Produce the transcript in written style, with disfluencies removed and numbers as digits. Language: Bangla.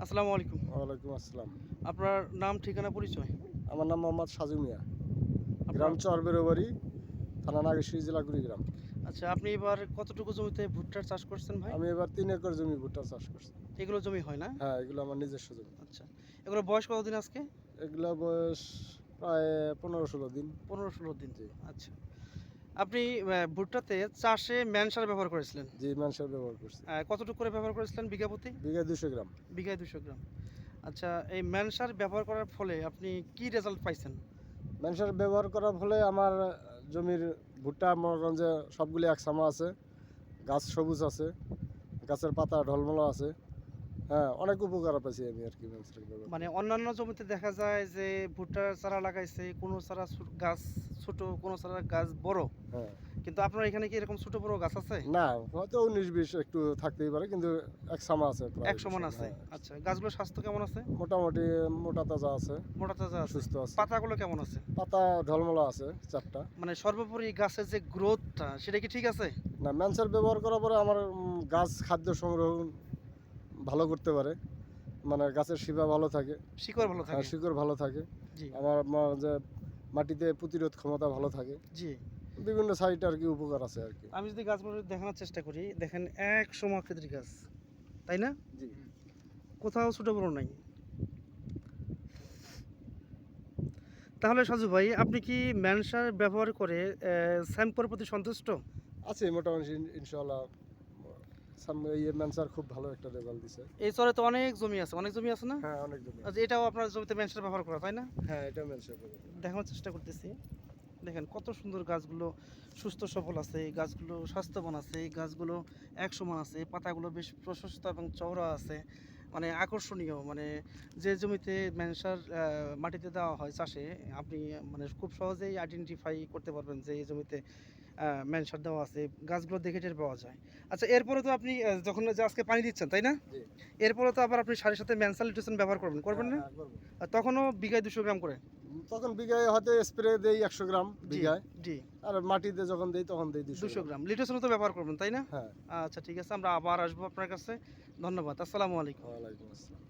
আসসালামু আলাইকুম। ওয়ালাইকুম আসসালাম। আপনার নাম, ঠিকানা, পরিচয়? আমার নাম মোহাম্মদ সাজু মিয়া। আপনার গ্রাম চরবেরবাড়ি, থানা নাগেশ্বরী, জেলা কুড়িগ্রাম। আচ্ছা, আপনি এবার কতটুকু জমিতে ভুট্টার চাষ করছেন ভাই? আমি এবার ৩ একর জমি ভুট্টা চাষ করছি। এগুলো জমি হয় না? হ্যাঁ, এগুলো আমার নিজস্ব জমি। আচ্ছা। এগুলোর বয়স কতদিন আজকে? এগুলা বয়স প্রায় ১৫-১৬ দিন। ১৫-১৬ দিন। জি, আচ্ছা। আপনি ভুট্টাতে চাষে ম্যান সার ব্যবহার করেছিলেন। জি মানুষের ব্যবহার করছি। কতটুকু করে ব্যবহার করেছিলেন বিঘা প্রতি? বিঘায় ২০০ গ্রাম। বিঘায় ২০০ গ্রাম। আচ্ছা, এই ম্যান সার ব্যবহার করার ফলে আপনি কি রেজাল্ট পাইছেন? মানুষের ব্যবহার করার ফলে আমার জমির ভুট্টা মনে করেন যে সবগুলি একসামা আছে, গাছ সবুজ আছে, গাছের পাতা ঢলমলো আছে। হ্যাঁ, অনেক উপকার পাইছি আমি আর কি মানুষের ব্যবহার মানে করে। অন্যান্য জমিতে দেখা যায় যে ভুট্টার চারা লাগাইছে, কোনো চারা গাছ ছোট, কোনো চারা গাছ বড়। হ্যাঁ। কিন্তু আপনার এখানে কি এরকম ছোট বড় গাছ আছে? না, হয়তো ১৯-২০ একটু থাকতেই পারে কিন্তু এক সামা আছে প্রায় এক সমান আছে। হ্যাঁ। আচ্ছা, গাছগুলোর স্বাস্থ্য কেমন আছে? মোটামুটি মোটা তাজা আছে, মোটা তাজা আছে? সুস্থ আছে। পাতাগুলো কেমন আছে? পাতা ঢলমলা আছে ৪টা। মানে সর্বোপরি গাছের যে গ্রোথটা সেটা কি ঠিক আছে? না ম্যানসার ব্যবহার করার পরে আমার গাছ খাদ্য সংগ্রহ ভালো করতে পারে। মানে গাছের শিপা ভালো থাকে, শিকড় ভালো থাকে? শিকড় ভালো থাকে। জি, আমার যে মাটিতে প্রতিরোধ ক্ষমতা ভালো থাকে। জি। বিভিন্ন সাইড আর কি উপকার আছে আর কি। আমি যদি গাছগুলো দেখানোর চেষ্টা করি, দেখেন এক সমাকৃতির গাছ। তাই না? জি। কোথাও ছোট বড় নাই। তাহলে সাজু ভাই, আপনি কি ম্যান সার ব্যবহার করে স্যাম্পর প্রতি সন্তুষ্ট? আছে মোটামুটি ইনশাআল্লাহ ইয়ে ম্যানসার খুব ভালো একটা রেজাল্ট দিছে। এই চরে তো অনেক জমি আছে, অনেক জমি আছে না? হ্যাঁ, অনেক জমি আছে। আচ্ছা, এটাও আপনার জমিতে ম্যান সার ব্যবহার করা, তাই না? হ্যাঁ, এটা ম্যানসার ব্যবহার করা। দেখানোর চেষ্টা করতেছি। দেখেন কত সুন্দর গাছগুলো, সুস্থ সবল আছে, এই গাছগুলো স্বাস্থ্যবান আছে, এই গাছগুলো এক সমান আছে, পাতাগুলো বেশ প্রশস্ত এবং চওড়া আছে, মানে আকর্ষণীয়। মানে যে জমিতে ম্যানসার মাটিতে দেওয়া হয় চাষে, আপনি মানে খুব সহজেই আইডেন্টিফাই করতে পারবেন যে এই জমিতে ম্যানসার দেওয়া আছে, গাছগুলো দেখে টের পাওয়া যায়। আচ্ছা, এরপরে তো আপনি যখন যে আজকে পানি দিচ্ছেন, তাই না? জি। এরপরে তো আবার আপনি সারের সাথে ম্যানসার লিউট্রিশন ব্যবহার করবেন, করবেন হ্যাঁ, না? হ্যাঁ, করব। আর তখনও বিঘায় ২০০ গ্রাম করে? তখন বিঘায় হয়তো স্প্রে দেই ১০০ গ্রাম জি, বিঘায়। জি। আর মাটিতে যখন দেই তখন দেই ২০০ ২০০ গ্রাম। গ্রাম লিটার তো ব্যবহার করবেন, তাই না? হ্যাঁ। আচ্ছা, ঠিক আছে, আমরা আবার আসবো আপনার কাছে। ধন্যবাদ। আসসালামু আলাইকুম। ওয়ালাইকুম আসসালাম।